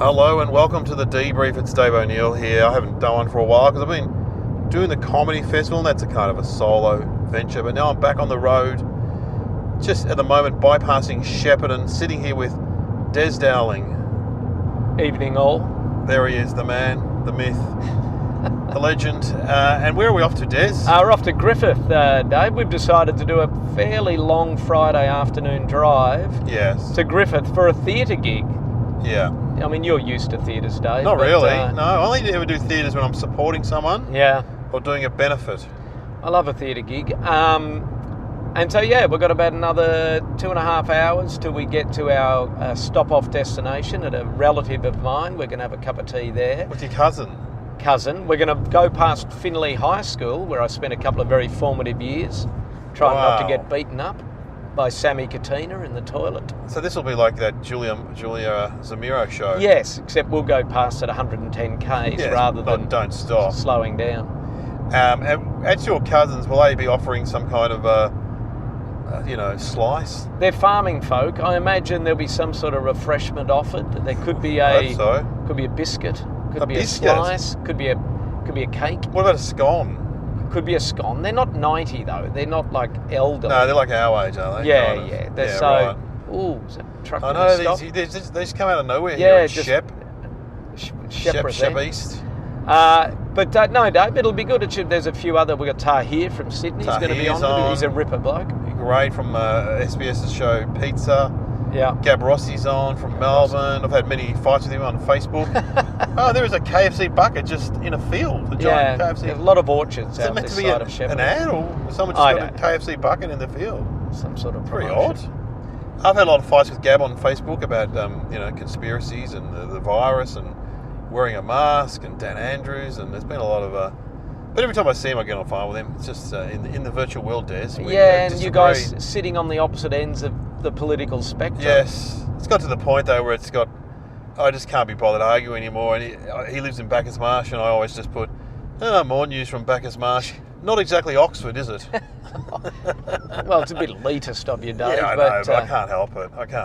Hello and welcome to the debrief. It's Dave O'Neill here. I haven't done one for a while because I've been doing the comedy festival, and that's a kind of a solo venture. But now I'm back on the road, just at the moment bypassing Shepparton, sitting here with Des Dowling. Evening all. There he is, the man, the myth, the legend. And where are we off to, Des? We're off to Griffith, Dave. We've decided to do a fairly long Friday afternoon drive to Griffith for a theatre gig. Yeah. I mean, you're used to theatres, Dave. Not really. No, I only ever do theatres when I'm supporting someone. Yeah. Or doing a benefit. I love a theatre gig. And so, we've got about another 2.5 hours till we get to our stop-off destination at a relative of mine. We're going to have a cup of tea there. With your cousin? We're going to go past Finley High School, where I spent a couple of very formative years trying not to get beaten up by Sammy Katina in the toilet. So this will be like that Julia Zamiro show. Yes, except we'll go past at 110 k's rather than don't stop slowing down. And at your cousins, will they be offering some kind of slice? They're farming folk. I imagine there'll be some sort of refreshment offered. There could be could be a biscuit, could be a slice, could be a cake. What about a scone? Could be a scone. They're not 90 though. They're not like elderly. No, they're like our age, are they? Yeah. They're right. Ooh, is that truck? I know they just come out of nowhere here in Shep East. But no, Dave, it'll be good. There's a few other. We've got Tahir from Sydney. He's going to be on. He's a ripper bloke. Great, from SBS's show Pizza. Yeah. Gab Rossi's on from Melbourne. I've had many fights with him on Facebook. There is a KFC bucket just in a field. A giant KFC. There's a lot of orchids out this side of Shepparton. Is it meant to be an ad, or someone just got a KFC bucket in the field? Some sort of pretty promotion. Odd. I've had a lot of fights with Gab on Facebook about conspiracies and the virus and wearing a mask and Dan Andrews, and there's been a lot of. But every time I see him, I get on fire with him. It's just in the virtual world, Des. And you guys sitting on the opposite ends of the political spectrum. Yes. It's got to the point, though, where I just can't be bothered arguing anymore. And he lives in Bacchus Marsh, and I always just put, more news from Bacchus Marsh. Not exactly Oxford, is it? Well, it's a bit elitist of you, Dave. Yeah, I know, but I can't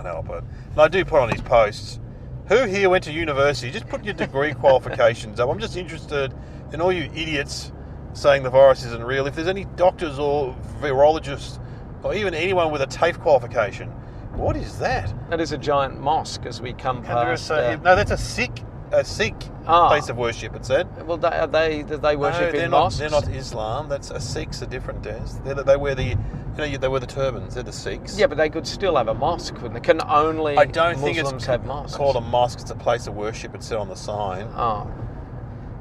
help it. And I do put on his posts, who here went to university? Just put your degree qualifications up. I'm just interested in all you idiots saying the virus isn't real. If there's any doctors or virologists or even anyone with a TAFE qualification, what is that? That is a giant mosque as we come past. No, that's a Sikh place of worship, it said. Well, do they worship in mosques? They're not Islam. That's a Sikhs are different, Des. They wear the turbans. They're the Sikhs. Yeah, but they could still have a mosque. Can only I don't Muslims think it's have mosques? Called a mosque. It's a place of worship. It said on the sign. Oh.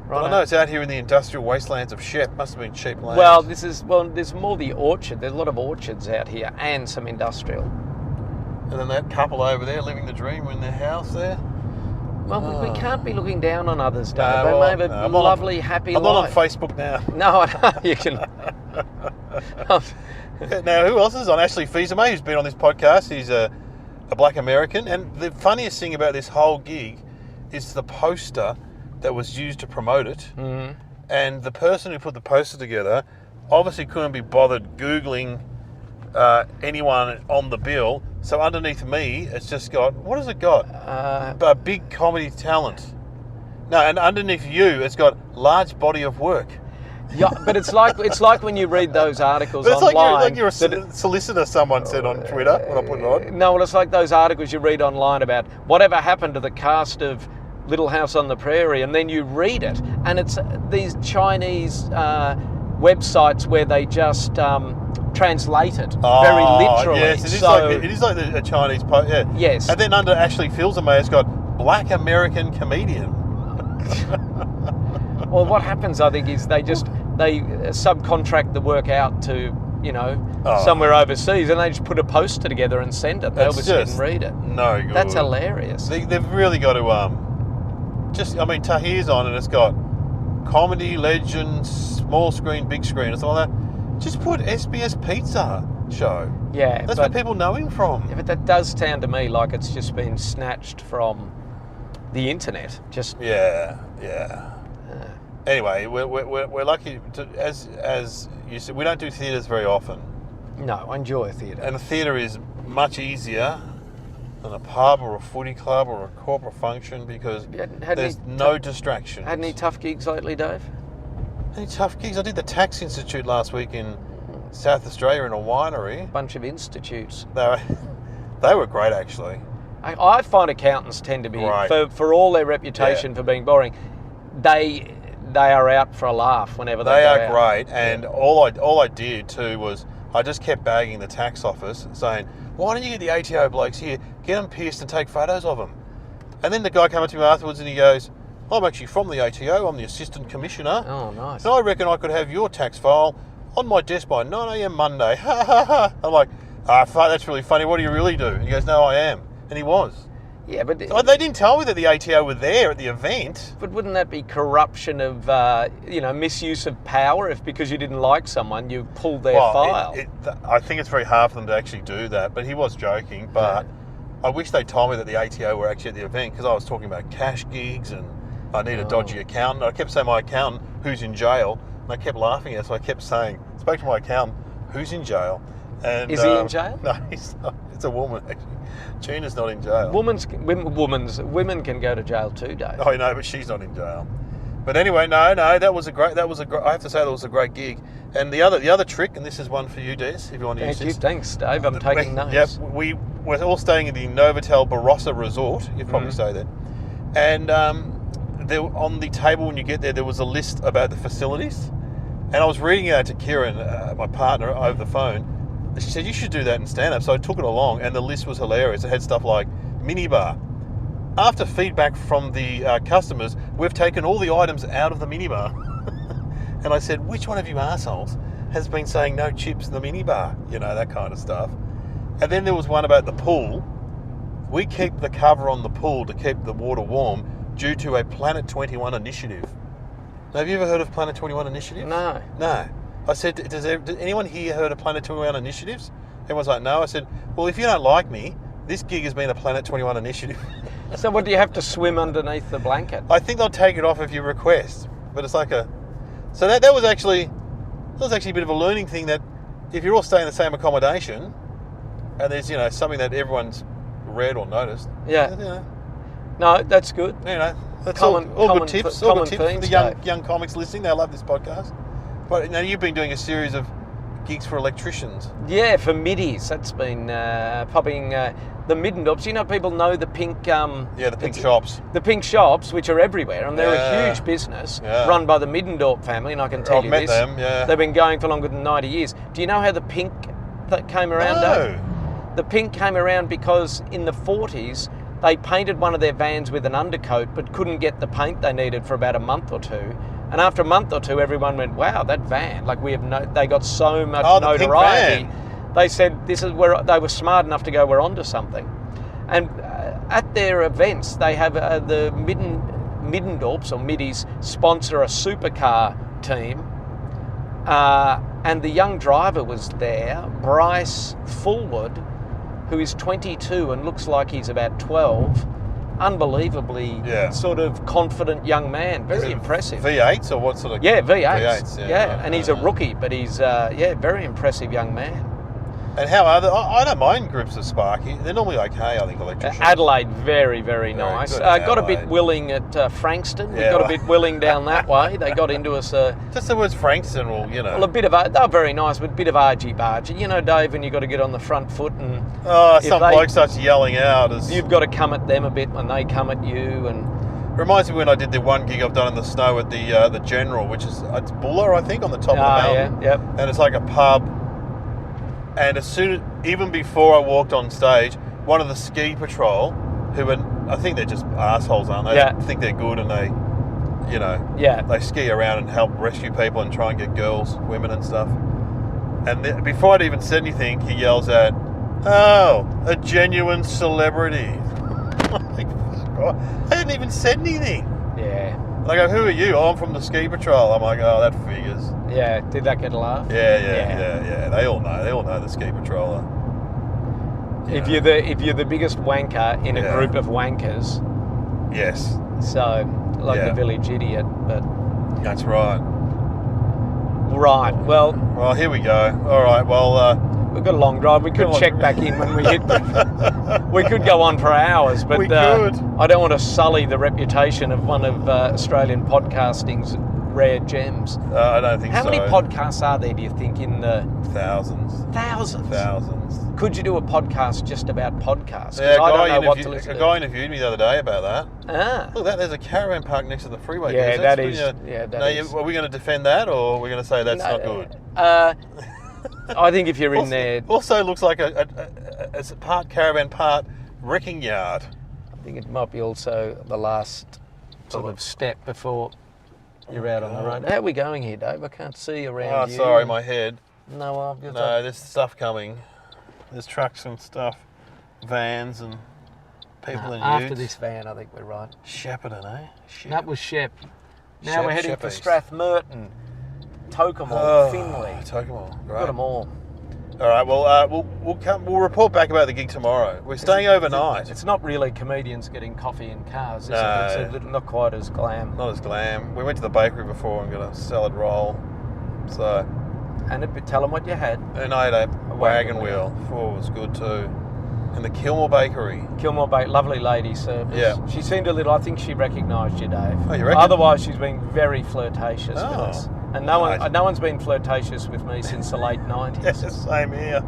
Right. I know it's out here in the industrial wastelands of Shep. Must have been cheap land. Well, there's more the orchard. There's a lot of orchards out here and some industrial. And then that couple over there living the dream in their house there. Well, we can't be looking down on others, Dave. They may have a lovely, happy life. I'm not on Facebook now. No, you can. Now, who else is on? Ashley Fils-Aimé, who's been on this podcast. He's a black American. And the funniest thing about this whole gig is the poster that was used to promote it. Mm-hmm. And the person who put the poster together obviously couldn't be bothered Googling anyone on the bill. So underneath me, it's just got, what has it got? A big comedy talent. No, and underneath you, it's got large body of work. Yeah, but it's like when you read those articles online. Like you're a solicitor, someone said on Twitter when I put it on. No, well, it's like those articles you read online about whatever happened to the cast of Little House on the Prairie, and then you read it, and it's these Chinese websites where they just translate it very literally. Yes, it is like a Chinese post. Yeah. Yes. And then under Ashley Fils-Aimé, it's got Black American comedian. Well, what happens, I think, is they subcontract the work out to somewhere overseas, and they just put a poster together and send it. They obviously didn't read it. No good. That's hilarious. They've really got to Tahir's on, and it's got comedy, legend, small screen, big screen, and stuff like that. Just put SBS Pizza show. Yeah. That's where people know him from. Yeah, but that does sound to me like it's just been snatched from the internet. Yeah. Anyway, we're lucky to, as you said, we don't do theatres very often. No, I enjoy theatre. And the theatre is much easier than a pub or a footy club or a corporate function because there's no distraction. Had any tough gigs lately, Dave? Any tough gigs? I did the Tax Institute last week in South Australia in a winery. Bunch of institutes. They were great, actually. I find accountants tend to be, for all their reputation for being boring, they are out for a laugh whenever they are out. Great, and all I did too was I just kept bagging the tax office saying, why don't you get the ATO blokes here, get them pierced and take photos of them? And then the guy came up to me afterwards and he goes, I'm actually from the ATO, I'm the Assistant Commissioner. Oh, nice. And I reckon I could have your tax file on my desk by 9 a.m. Monday. Ha ha ha. I'm like, fuck, that's really funny, what do you really do? And he goes, no, I am. And he was. Yeah, but they didn't tell me that the ATO were there at the event. But wouldn't that be corruption of, misuse of power? If because you didn't like someone, you pulled their file. I think it's very hard for them to actually do that. But he was joking. But I wish they told me that the ATO were actually at the event because I was talking about cash gigs and I need a dodgy accountant. I kept saying my accountant who's in jail, and I kept laughing at it. So I kept saying, spoke to my accountant who's in jail. And is he in jail? No, he's not. It's a woman actually. Gina's not in jail. Women can go to jail too, Dave. Oh, no, but she's not in jail. But anyway, no, that was a great. I have to say that was a great gig. And the other trick, and this is one for you, Des, if you want to use this. Thanks, Dave. I'm taking notes. Yep, we were all staying in the Novotel Barossa Resort. You'd probably stay there. And there on the table when you get there was a list about the facilities. And I was reading it out to Kieran, my partner, over the phone. She said, you should do that in stand-up. So I took it along, and the list was hilarious. It had stuff like minibar. After feedback from the customers, we've taken all the items out of the minibar. And I said, which one of you assholes has been saying no chips in the minibar? You know, that kind of stuff. And then there was one about the pool. We keep the cover on the pool to keep the water warm due to a Planet 21 initiative. Now, have you ever heard of Planet 21 initiative? No. No. I said, did anyone here heard of Planet 21 initiatives? Everyone's like, no. I said, well, if you don't like me, this gig has been a Planet 21 initiative. So what, do you have to swim underneath the blanket? I think they'll take it off if you request. But it's like So that was actually a bit of a learning thing, that if you're all staying in the same accommodation and there's, something that everyone's read or noticed. Yeah. No, that's good. That's all good tips. All good tips for the young comics listening. They'll love this podcast. But now you've been doing a series of gigs for electricians. Yeah, for middies. That's been popping the Middendorps. People know the pink... the pink shops. The pink shops, which are everywhere, and they're a huge business run by the Middendorp family, and I can tell you this. I've met them, yeah. They've been going for longer than 90 years. Do you know how the pink that came around, Dave? The pink came around because in the 40s, they painted one of their vans with an undercoat, but couldn't get the paint they needed for about a month or two. And after a month or two, everyone went, wow, that van, they got so much notoriety. They said this is where they were smart enough to go, we're onto something. And at their events, they have the Middendorps or Middies sponsor a supercar team. And the young driver was there, Bryce Fullwood, who is 22 and looks like he's about 12. Unbelievably sort of confident young man, very impressive. V8s or what sort of? Yeah, V8s. V8s, and he's a rookie, but he's very impressive young man. And how are they? I don't mind groups of Sparky. They're normally okay, I think, electricians. Adelaide, very, very nice. Got a bit willing at Frankston. We got a bit willing down that way. They got into us. Just the words Frankston will, Well, a bit of they're very nice, but a bit of argy-bargy. Dave, when you got to get on the front foot and... some bloke starts yelling out. You've got to come at them a bit when they come at you. And reminds me when I did the one gig I've done in the snow at the General, which is it's Buller, I think, on the top of the mountain. Yeah, yep. And it's like a pub. And even before I walked on stage, one of the ski patrol, I think they're just assholes, aren't they? Yeah. They think they're good and they ski around and help rescue people and try and get girls, women and stuff. And before I'd even said anything, he yells out, "Oh, a genuine celebrity." I hadn't even said anything. Yeah. I go, "Who are you?" "Oh, I'm from the ski patrol." I'm like, "Oh, that figures." Yeah. Did that get a laugh? Yeah. They all know the ski patroller. If you're the biggest wanker in a group of wankers. Yes. So, the village idiot, but. That's right. Right. Well, here we go. All right. Well, We've got a long drive. We could Come on. check back in when we hit We could go on for hours, but We could. I don't want to sully the reputation of one of Australian podcasting's rare gems. I don't think How so. many podcasts are there, do you think, in the... Thousands. Thousands? Could you do a podcast just about podcasts? 'Cause Yeah, I don't know what to listen a to. guy interviewed me the other day about that. Ah. Look, there's a caravan park next to the freeway. Yeah, Chris. that That's is- pretty, yeah, that no, is. Are we going to defend that, or are we going to say that's No, not good? I think if you're in there... Also looks like it's a part caravan, part wrecking yard. I think it might be also the last sort of step before you're out on the road. How are we going here, Dave? I can't see around Oh, you. sorry, my head. No, I've got No, there's stuff coming. There's trucks and stuff, vans and people in after utes. this van, I think we're right. Shepparton, eh? That was Shep. Now Shep, we're heading for Sheppies. Strathmerton, Tokemall, Oh, Finley. Tokemall, Got right. them all. All right, well, we'll report back about the gig tomorrow. We're staying overnight. It's not really comedians getting coffee in cars, is No. it? It's a little, not quite as glam. Not as glam. We went to the bakery before and got a salad roll. So, And tell them what you had. and I ate a wagon wheel. Oh, it was good too. And the Kilmore Bakery. Kilmore Bait, lovely lady service. Yeah. She seemed a little, I think she recognised you, Dave. Oh, you reckon? Otherwise, she's been very flirtatious with Oh. us. And no Right. one's been flirtatious with me since the late 90s. Yes, same here.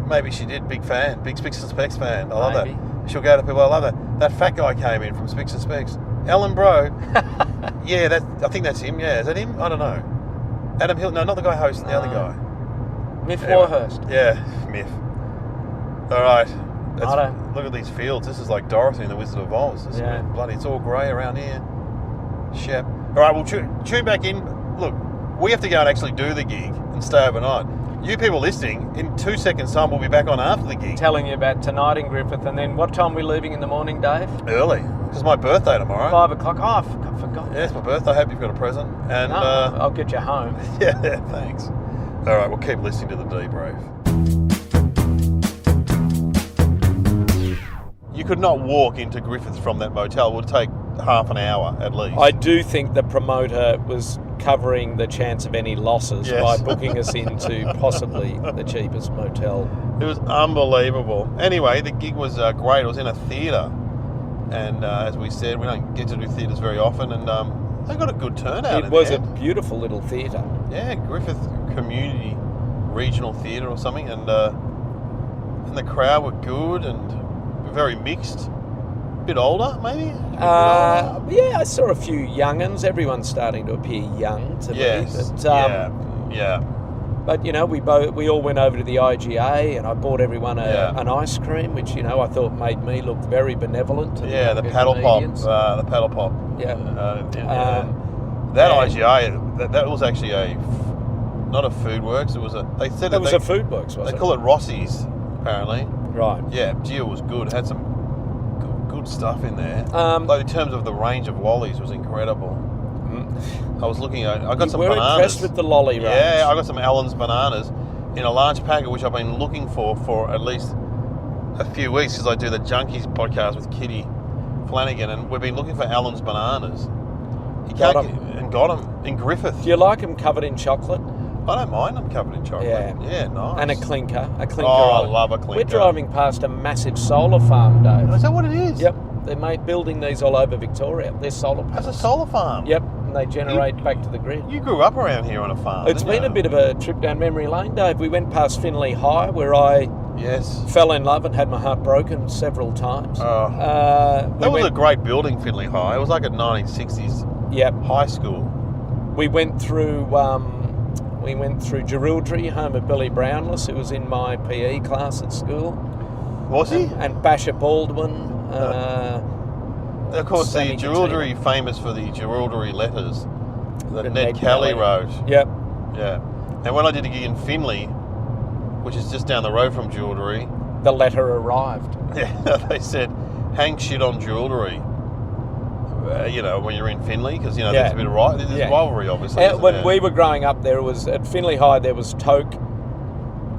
Maybe she did. Big fan. Big Spicks and Specs fan. I love Maybe. that. She'll go to people. I love that. That fat guy came in from Spicks and Specs. Alan Bro. Yeah, I think that's him. Yeah, is that him? I don't know. Adam Hill. No, not the guy hosting. The other guy. Miff Anyway. Warhurst. Yeah, Miff. All right. Righto. Look at these fields. This is like Dorothy and the Wizard of Oz. This Yeah. is bloody. It's all grey around here. Shep. All right, we'll tune back in. Look, we have to go and actually do the gig and stay overnight. You people listening, in 2 seconds' time, we'll be back on after the gig. Telling you about tonight in Griffith, and then what time are we leaving in the morning, Dave? Early, because it's my birthday tomorrow. 5 o'clock. Oh, I forgot. Yeah, it's my birthday. I hope you've got a present. And No, I'll get you home. yeah, thanks. All right, we'll keep listening to the debrief. You could not walk into Griffith from that motel. It would take half an hour at least. I do think the promoter was covering the chance of any losses Yes. by booking us into possibly the cheapest motel. It was unbelievable. Anyway, the gig was great. It was in a theatre. And as we said, we don't get to do theatres very often. And they got a good turnout. It was a beautiful little theatre. Yeah, Griffith Community Regional Theatre or something. And the crowd were good and very mixed. A bit older, maybe? Yeah, I saw a few young'uns. Everyone's starting to appear young to Yes. me. But, yeah. But, you know, we all went over to the IGA and I bought everyone an ice cream, which, you know, I thought made me look very benevolent. To Yeah, the younger paddle pop. comedians. The paddle pop. Yeah. That and- IGA, that was actually not a Food Works. It was they said That was they, a Food Works, was They it? call it Rossi's, apparently. Right. Yeah, gee, it was good. Had some good stuff in there. Like in terms of the range of lollies was incredible. I was looking at. I got some we're bananas. impressed with the lolly range. Yeah, I got some Allen's bananas in a large packet, which I've been looking for at least a few weeks because I do the Junkies podcast with Kitty Flanagan, and we've been looking for Allen's bananas. You Got can't 'em. and got them in Griffith. Do you like them covered in chocolate? I don't mind them covered in chocolate. Yeah. Nice. And a clinker. Oh, I on it. love a clinker. We're driving past a massive solar farm, Dave. Is that what it is? Yep. They're building these all over Victoria. They're solar That's panels. a solar farm. Yep. And they generate back to the grid. You grew up around here on a farm. It's didn't been you? a bit of a trip down memory lane, Dave. We went past Finley High, where I Yes. fell in love and had my heart broken several times. Oh. We That was went, a great building, Finley High. It was like a 1960s Yep. high school. We went through Jerilderie, home of Billy Brownless, who was in my PE class at school, Was he? and Basher Baldwin. Of course, Sammy the Jerilderie, famous for the Jerilderie letters that That Ned Ned Kelly Kelly. wrote. Yep. Yeah. And when I did a gig in Finley, which is just down the road from Jerilderie, The letter arrived. yeah, they said, hang shit on Jerilderie. When you're in Finley, because, Yeah. there's a bit of there's rivalry, obviously. isn't When there? we were growing up, there was at Finley High. There was Toke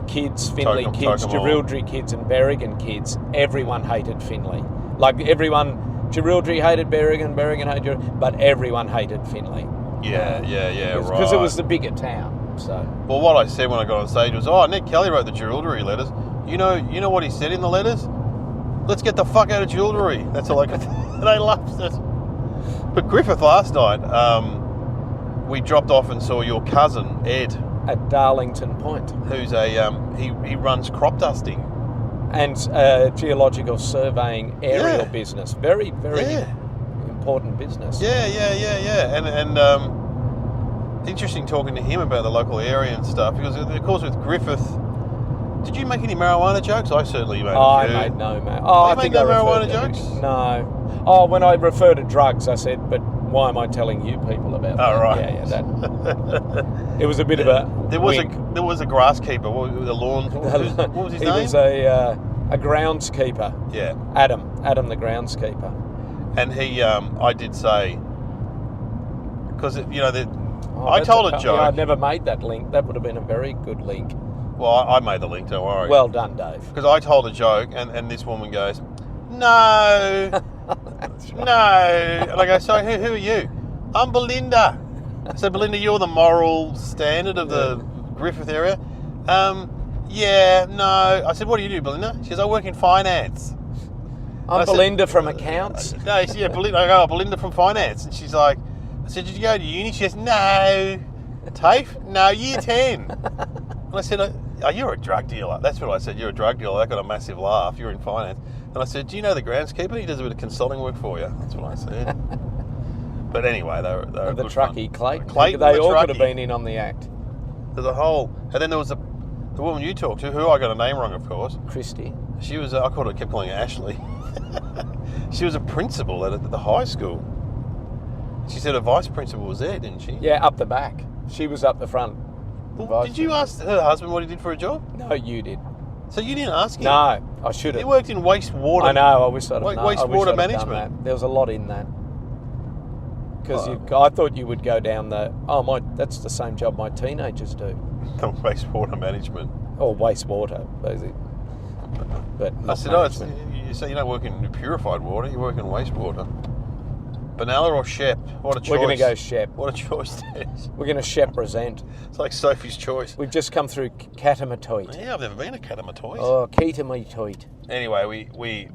kids, Finley Toke 'em, kids, Toke 'em all. Jerilderie kids, and Berrigan kids. Everyone hated Finley. Like everyone, Jerilderie hated Berrigan, Berrigan hated Jerilderie, but everyone hated Finley. Yeah, right. Because it was the bigger town. So Well, what I said when I got on stage was, Ned Kelly wrote the jewellery letters. You know what he said in the letters? Let's get the fuck out of jewellery. That's all I could They loved it. But Griffith last night, we dropped off and saw your cousin, Ed. at Darlington Point. Who's he runs crop dusting. And geological surveying aerial business. Very, very important business. Yeah. And interesting talking to him about the local area and stuff, because of course with Griffith, did you make any marijuana jokes? I certainly made a few. I made no marijuana. Oh, I think no I marijuana referred to jokes? No. Oh, when I refer to drugs, I said, but why am I telling you people about that? Oh, right. Yeah, that. It was a bit of a There was wink. a grasskeeper. The lawn. What was his He name? was a groundskeeper. Yeah. Adam the groundskeeper. And he, I did say, because Oh, I told a joke. Yeah, I'd never made that link. That would have been a very good link. Well, I made the link. Don't worry. Well done, Dave. Because I told a joke, and this woman goes, "No, no," and I go, "So who are you?" "I'm Belinda." So Belinda, you're the moral standard of the Griffith area. Yeah, no. I said, "What do you do, Belinda?" She goes, "I work in finance." I'm Belinda from accounts. No, yeah, Belinda. I go, Belinda from finance, and she's like, I said, "Did you go to uni?" She goes, "No." "TAFE?" "No, year 10. And I said, "Oh, you're a drug dealer." That's what I said. "You're a drug dealer." That got a massive laugh. "You're in finance." And I said, "Do you know the groundskeeper? He does a bit of consulting work for you." That's what I said. But anyway, they were The good truckie, fun. Clayton. They the all could have truckie. been in on the act. There's a whole, and then there was the woman you talked to, who I got a name wrong, of course. Christy. She was, I kept calling her Ashley. She was a principal at the high school. She said her vice principal was there, didn't she? Yeah, up the back. She was up the front. Well, did you ask her husband what he did for a job? No, you did. So you didn't ask him? No, I should He have. worked in wastewater. I know. I wish I'd have known. Wastewater management. There was a lot in that. Because Oh. I thought you would go down that's the same job my teenagers do. The wastewater management. Or wastewater, basically. But I not said, management. you say you don't work in purified water, you work in wastewater. Benalla or Shep? What a choice. We're going to go Shep. What a choice that is. We're going to Shep present. It's like Sophie's Choice. We've just come through Katamatoit. Yeah, I've never been to Katamatoit. Oh, Katamatoit. Anyway, we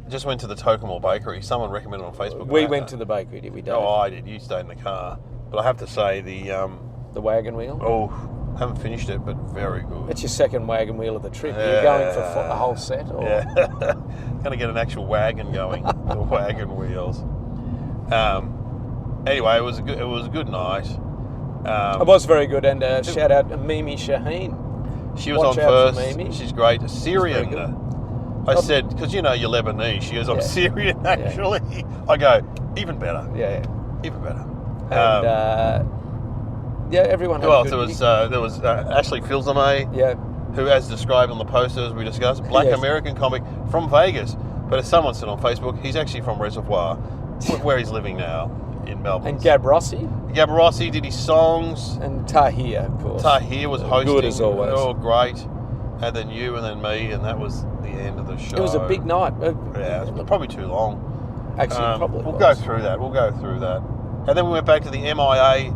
just went to the Tokemore Bakery. Someone recommended on Facebook. We went to the bakery, did we, Dave? Oh, I did. You stayed in the car. But I have to say The wagon wheel? haven't finished it, but very good. That's your second wagon wheel of the trip. Are you going for a whole set? Or? Yeah. Going to get an actual wagon going. The wagon wheels. Anyway, it was a good night. It was very good, and shout out to Mimi Shaheen. She was Watch on out for first. Mimi. She's great. Syrian. very good. I said, because you're Lebanese. She goes, "I'm Yeah. Syrian, actually." I go, even better. Yeah. Even better. And everyone. Who had a else? good There was Ashley Filzame, Yeah. who, as described on the posters we discussed, black Yes. American comic from Vegas. But as someone said on Facebook, he's actually from Reservoir, where he's living now in Melbourne. And Gab Rossi Gab Rossi did his songs. and Tahir, of course. Tahir was hosting. Good as always. Oh, great. And then you and then me, and that was the end of the show. It was a big night. Yeah, it was probably too long. Actually, probably. We'll was. go through that. And then we went back to the MIA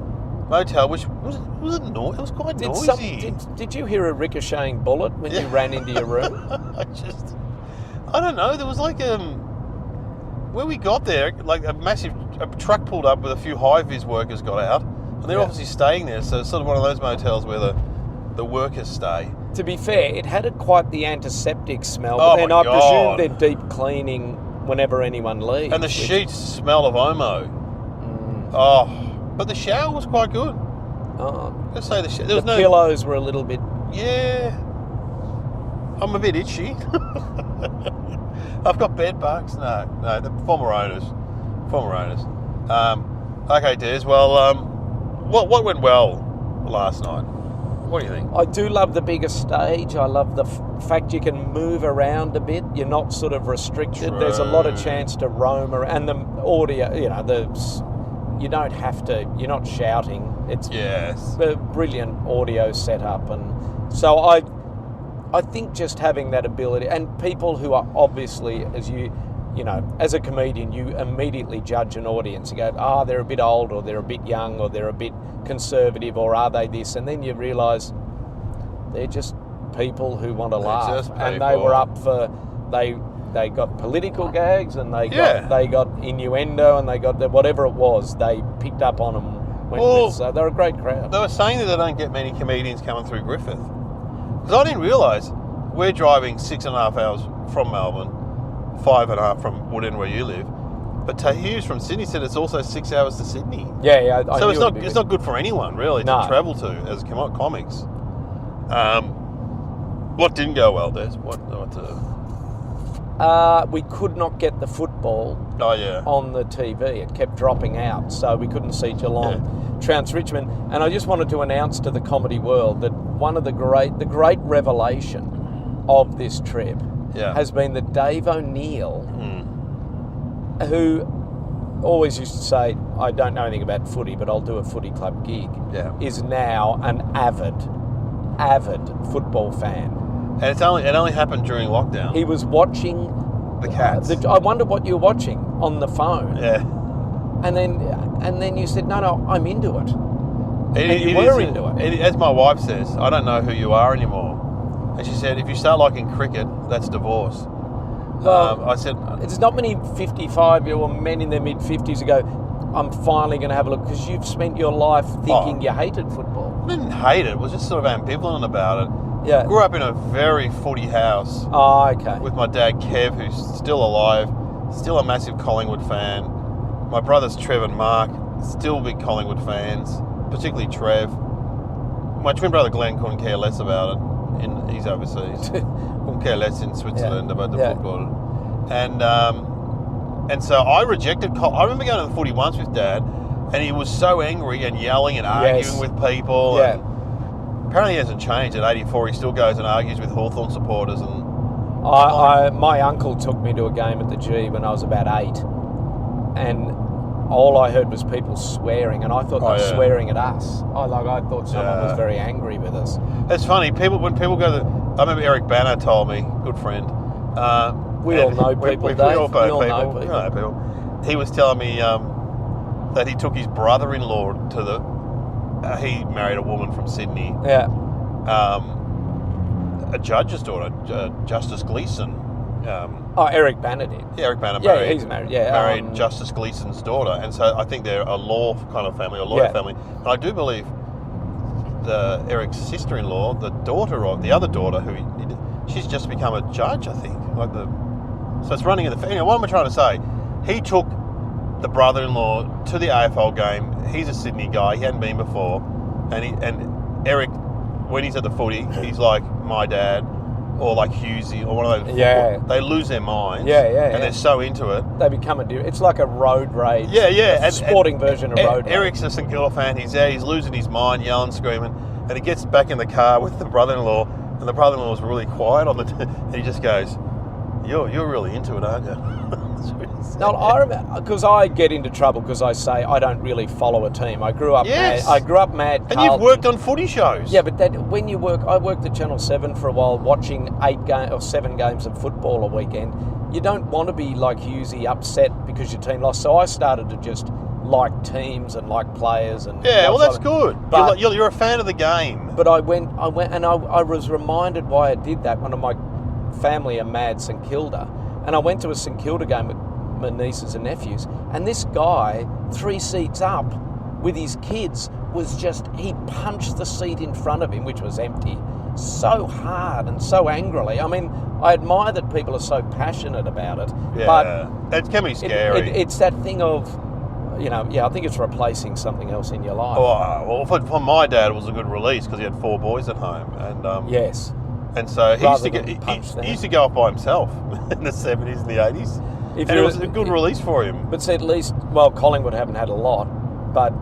motel, which was it noisy? It was quite noisy. Did you hear a ricocheting bullet when you ran into your room? I don't know. There was like where we got there, like a truck pulled up with a few high-vis workers got out, and they're obviously staying there. So it's sort of one of those motels where the workers stay. To be fair, it had quite the antiseptic smell, Oh but then my I God. presume they're deep cleaning whenever anyone leaves. And the sheets smell of Omo. Oh, but the shower was quite good. Oh, Let's say there the was no pillows were a little bit. Yeah, I'm a bit itchy. I've got bed bugs. No, the former owners. Okay, Des. Well, what went well last night? What do you think? I do love the bigger stage. I love the fact you can move around a bit. You're not sort of restricted. True. There's a lot of chance to roam around. And the audio, you don't have to. You're not shouting. It's Yes. a brilliant audio setup, and so I think just having that ability, and people who are obviously, as you as a comedian, you immediately judge an audience. You go, they're a bit old, or they're a bit young, or they're a bit conservative, or are they this? And then you realise they're just people who want to laugh. And they were up for, they got political gags, and they got innuendo, and they got whatever it was, they picked up on and went with. So they're a great crowd. They were saying that they don't get many comedians coming through Griffith. Because I didn't realise we're driving 6.5 hours from Melbourne, 5.5 from Woodend where you live. But Tahir's from Sydney said it's also 6 hours to Sydney. Yeah. So it's not good for anyone really to travel to as comics. What didn't go well, Des? We could not get the football on the TV. It kept dropping out, so we couldn't see Geelong trounce Richmond. And I just wanted to announce to the comedy world that one of the great revelation of this trip has been that Dave O'Neill, who always used to say, I don't know anything about footy, but I'll do a footy club gig, is now an avid football fan. And it only happened during lockdown. He was watching the Cats. I wonder what you were watching on the phone. Yeah. And then you said, no, I'm into it. You were into it. As my wife says, I don't know who you are anymore. And she said, if you start liking cricket, that's divorce. Well, I said, there's not many 55-year-old men in their mid-50s who go, I'm finally going to have a look, because you've spent your life thinking you hated football. I didn't hate it. I was just sort of ambivalent about it. Yeah. Grew up in a very footy house. Oh, okay. With my dad, Kev, who's still alive, still a massive Collingwood fan. My brothers, Trev and Mark, still big Collingwood fans, particularly Trev. My twin brother, Glenn, couldn't care less about it. He's overseas. Couldn't care less in Switzerland about the football. And so I rejected. I remember going to the footy once with Dad, and he was so angry and yelling and arguing with people. Yeah. And apparently he hasn't changed. At 84, he still goes and argues with Hawthorn supporters. And my uncle took me to a game at the G when I was about 8, and all I heard was people swearing, and I thought they were swearing at us. I thought someone was very angry with us. It's funny. When people go to, I remember Eric Banner told me, good friend. We all know people, Dave. We all know people. He was telling me that he took his brother-in-law to he married a woman from Sydney. Yeah. A judge's daughter, Justice Gleeson. Eric Banner did. Yeah, Eric Banner married. Yeah, he's married. Yeah. Married Justice Gleeson's daughter, and so I think they're a law kind of family, a lawyer family. And I do believe Eric's sister-in-law, the daughter of the other daughter, she's just become a judge, I think. So it's running in the family. What am I trying to say? He took the brother-in-law to the AFL game. He's a Sydney guy. He hadn't been before, and Eric, when he's at the footy, he's like my dad, or like Hughesy, or one of those. Yeah. They lose their minds. And they're so into it. They become it's like a road rage. Yeah. A sporting version of road rage. Eric's a St Kilda fan. He's there. He's losing his mind, yelling, screaming, and he gets back in the car with the brother-in-law, and the brother-in-law was really quiet and he just goes, "You're really into it, aren't you?" No, I remember, because I get into trouble because I say I don't really follow a team. I grew up mad. I grew up mad. And you've worked on footy shows. Yeah, but when you work, I worked at Channel 7 for a while, watching 7 games of football a weekend. You don't want to be like Hughesy, upset because your team lost. So I started to just like teams and like players and that's good. But you're a fan of the game. But I went, and I was reminded why I did that. One of my family are mad St Kilda, and I went to a St Kilda game with my nieces and nephews, and this guy 3 seats up with his kids he punched the seat in front of him, which was empty, so hard and so angrily. I mean, I admire that people are so passionate about it, but it can be scary. It's that thing of, I think it's replacing something else in your life. Well, for my dad, it was a good release because he had 4 boys at home, and yes, and so he used to go off by himself in the 70s and the 80s. And it was a good release for him. But see, at least, Collingwood haven't had a lot, but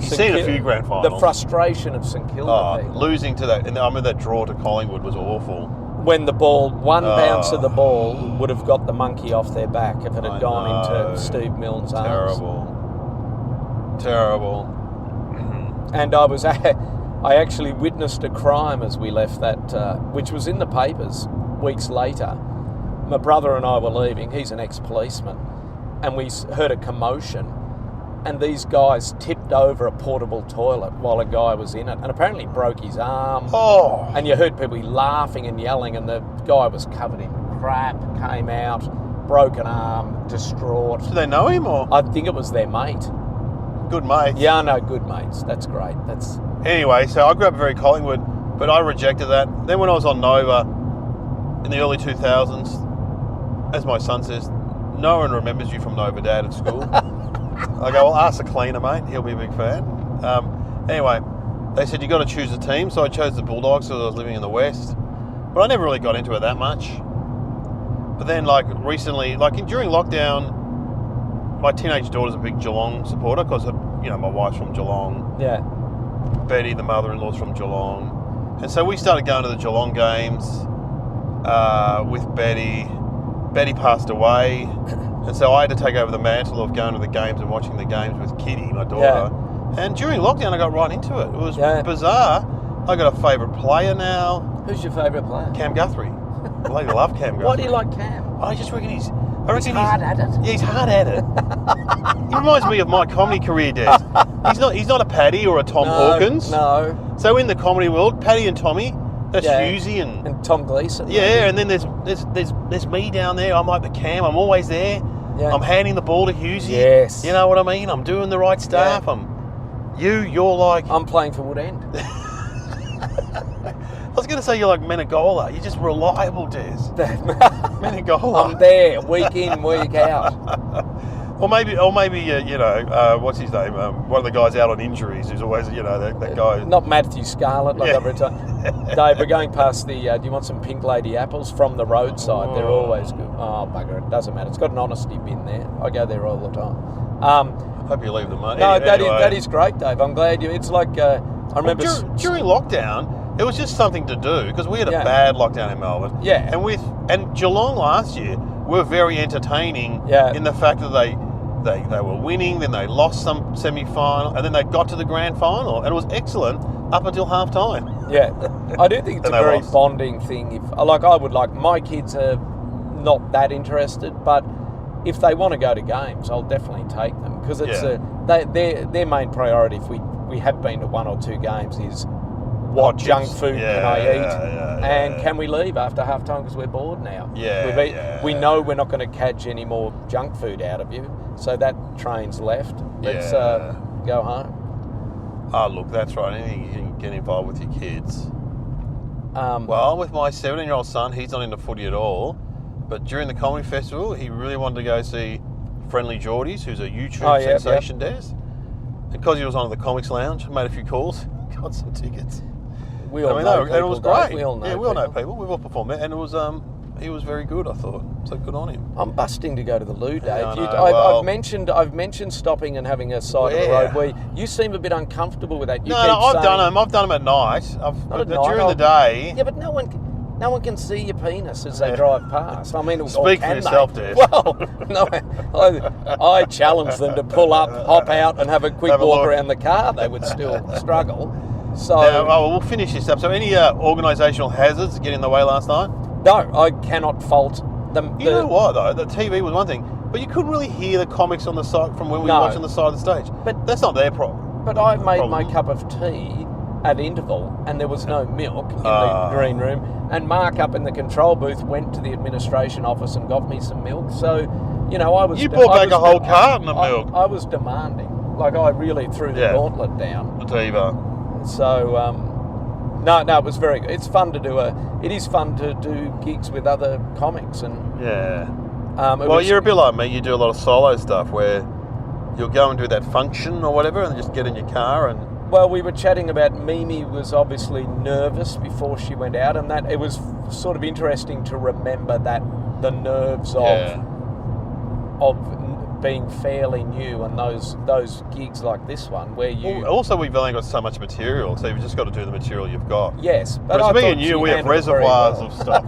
he's seen a few grand finals. The frustration of St Kilda. Losing to that, and I remember that draw to Collingwood was awful. When the ball, bounce of the ball would have got the monkey off their back if it had gone into Steve Milne's arms. Terrible. And I actually witnessed a crime as we left that, which was in the papers weeks later. my brother and I were leaving. He's an ex-policeman, and we heard a commotion, and these guys tipped over a portable toilet while a guy was in it, and apparently broke his arm. Oh. And you heard people laughing and yelling, and the guy was covered in crap, came out, broken arm, distraught. Do they know him or? I think it was their mate. Good mate. Yeah, no, good mates. That's great. That's Anyway, so I grew up very Collingwood, but I rejected that. Then when I was on Nova in the early 2000s, as my son says, no one remembers you from Nova, Dad, at school. I go, well, ask the cleaner, mate. He'll be a big fan. Anyway, they said, you got to choose a team. So I chose the Bulldogs because I was living in the West. But I never really got into it that much. But then, like, recently, during lockdown, my teenage daughter's a big Geelong supporter because, you know, my wife's from Geelong. yeah. Betty, the mother-in-law's from Geelong. And so we started going to the Geelong games with Betty. Betty passed away. And so I had to take over the mantle of going to the games and watching the games with Kitty, my daughter. Yeah. And during lockdown, I got right into it. It was bizarre. I got a favourite player now. Who's your favourite player? Cam Guthrie. I bloody love Cam Guthrie. Why do you like Cam? I just reckon he's hard at it. Yeah, he's hard at it. He reminds me of my comedy career, Des. He's not a Paddy or a Tom Hawkins. No. So in the comedy world, Paddy and Tommy, that's Husey and Tom Gleeson. Yeah, and then there's me down there. I'm like the Cam. I'm always there. Yeah. I'm handing the ball to Husey. Yes. You know what I mean? I'm doing the right stuff. Yeah. You're like... I'm playing for Wood End. I was going to say you're like Menegola. You're just reliable, Des. Menegola. I'm there, week in, week out. Or maybe, you know, what's his name? One of the guys out on injuries who's always, you know, that guy. Not Matthew Scarlett, like every time. Dave, we're going past the, do you want some Pink Lady apples from the roadside? They're always good. Oh, bugger, it doesn't matter. It's got an honesty bin there. I go there all the time. Hope you leave the money. No, anyway. that is great, Dave. I'm glad you, it's like, I remember... during lockdown, it was just something to do because we had a bad lockdown in Melbourne. Yeah. And Geelong last year were very entertaining in the fact that they were winning, then they lost some semi-final, and then they got to the grand final, and it was excellent up until half-time. Yeah. I do think it's a very bonding thing. My kids are not that interested, but if they want to go to games, I'll definitely take them because it's their main priority if we have been to one or two games is what junk food can I eat and can we leave after half time because we're bored now. We know we're not going to catch any more junk food out of you, so that train's left. Let's go home. Oh, look, that's right. Anything you can get involved with your kids. Well, with my 17-year-old son, he's not into footy at all, but during the comedy festival, he really wanted to go see Friendly Geordies, who's a YouTube sensation, Des. And because he was on at the Comics Lounge, made a few calls, got some tickets. We all know people, it was great. We all know we all know people. We've all performed it, and it was he was very good, I thought. So good on him. I'm busting to go to the loo, Dave. Yeah, I've mentioned stopping and having a side of the road where you seem a bit uncomfortable with that. I've done them. I've done them at night. During the day. Yeah, but no one can see your penis as they drive past. I mean, speak for yourself, Dave. Well, no, I challenge them to pull up, hop out, and have a quick walk around the car. They would still struggle. So we'll finish this up. So, any organisational hazards get in the way last night? No, I cannot fault them. You know what though? The TV was one thing, but you couldn't really hear the comics on the side from when we were watching the side of the stage. But that's not their problem. But I made my cup of tea at interval, and there was no milk in the green room. And Mark up in the control booth went to the administration office and got me some milk. So, you know, I was. You brought back a whole carton of milk. I was demanding. Like I really threw the gauntlet down. The diva. So, no, it was very good. It's fun to do it is fun to do gigs with other comics and. Yeah. You're a bit like me. You do a lot of solo stuff where you'll go and do that function or whatever, and just get in your car and. Well, we were chatting about Mimi was obviously nervous before she went out, and that it was sort of interesting to remember that the nerves of being fairly new and those gigs like this one where you... Well, also, we've only got so much material, so you've just got to do the material you've got. Yes. But whereas me and you, we have reservoirs of stuff.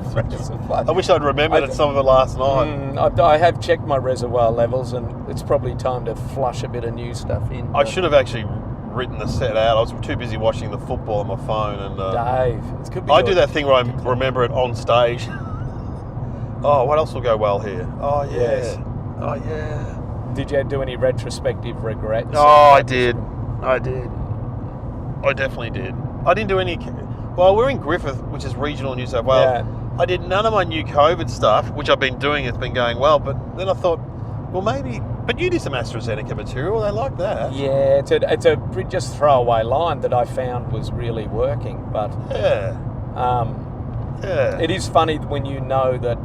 I wish I'd remembered some of it last night. I have checked my reservoir levels, and it's probably time to flush a bit of new stuff in. I should have actually written the set out. I was too busy watching the football on my phone. And Dave, it could be I do that thing where I remember it on stage. Oh, what else will go well here? Oh, yeah. Yes. Oh, yeah. Did you do any retrospective regrets? Oh, I did. I definitely did. I didn't do any... Well, we're in Griffith, which is regional New South Wales. Yeah. I did none of my new COVID stuff, which I've been doing. It's been going well. But then I thought, well, maybe... But you did some AstraZeneca material. They like that. Yeah, it's a just throwaway line that I found was really working. But Yeah. Yeah. it is funny when you know that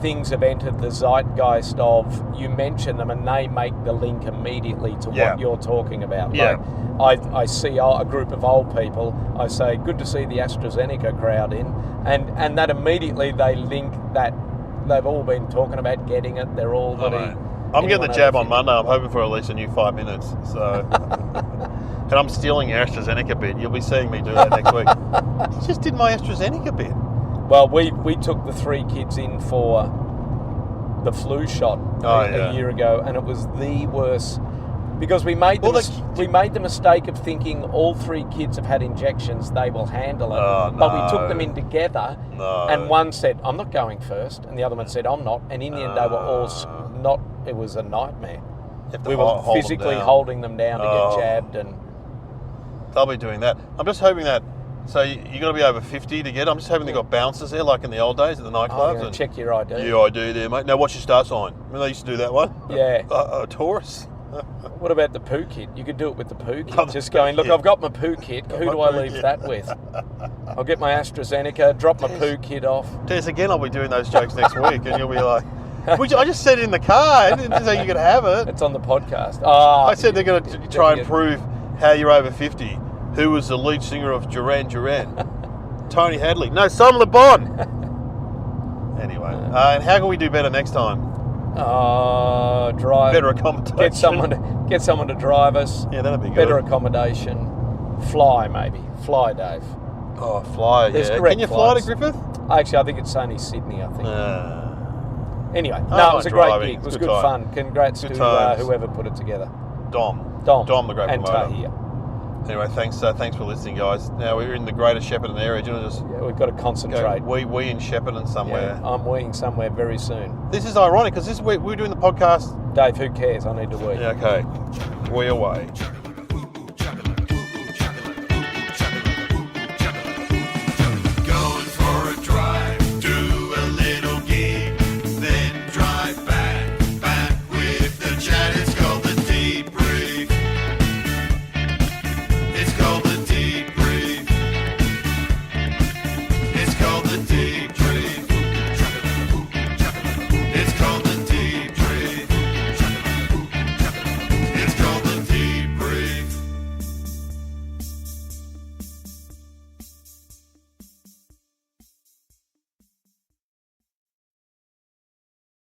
things have entered the zeitgeist of, you mention them and they make the link immediately to Yeah. what you're talking about. Yeah. Like, I see a group of old people, I say, good to see the AstraZeneca crowd in, and that immediately they link that they've all been talking about getting it, they're all I know. I'm getting the jab on Monday. I'm hoping for at least a new 5 minutes. So, and I'm stealing your AstraZeneca bit. You'll be seeing me do that next week. I just did my AstraZeneca bit. Well, we took the 3 kids in for the flu shot a year ago, and it was the worst because we made the mistake of thinking all 3 kids have had injections, they will handle it. Oh, no. But we took them in together, No. and one said, "I'm not going first," and the other one said, "I'm not." And in the end, they were all not. It was a nightmare. You have to We were hold them physically down. holding them down to get jabbed, and They'll be doing that. I'm just hoping that. So you got to be over 50 to get. I'm just hoping they got bouncers there, like in the old days at the nightclubs. and check your ID. Yeah, I do there, mate. Now, what's your start sign? Remember they used to do that one? Yeah. Taurus. What about the poo kit? You could do it with the poo kit. Oh, the Just poo going, look, kit. I've got my poo kit. Who my do I poo leave kit." that with? I'll get my AstraZeneca, drop my poo kit off. Tess, again, I'll be doing those jokes next week, and you'll be like, I just said it in the car. I didn't say you could have it. It's on the podcast. Oh, I said they're going to try and prove how you're over 50. Who was the lead singer of Duran Duran? Tony Hadley. No, Simon Le Bon. Anyway, and how can we do better next time? Drive. Better accommodation. Get someone to drive us. Yeah, that'd be good. Better accommodation. Fly, maybe. Fly, Dave. Oh, fly, yeah. There's direct Can you fly to flights. Griffith? Actually, I think it's only Sydney, I think. Anyway, I no, it like was a great driving. gig. It It's was good good time. fun. Congrats Good to times. whoever put it together. Dom, the great and promoter. Tahir. Anyway, thanks for listening, guys. Now we're in the greater Shepparton area. Do you want to just Yeah, we've got to concentrate. go we in Shepparton somewhere? Yeah, I'm weeing somewhere very soon. This is ironic because this week we're doing the podcast. Dave, who cares? I need to wee. Yeah, okay. We away.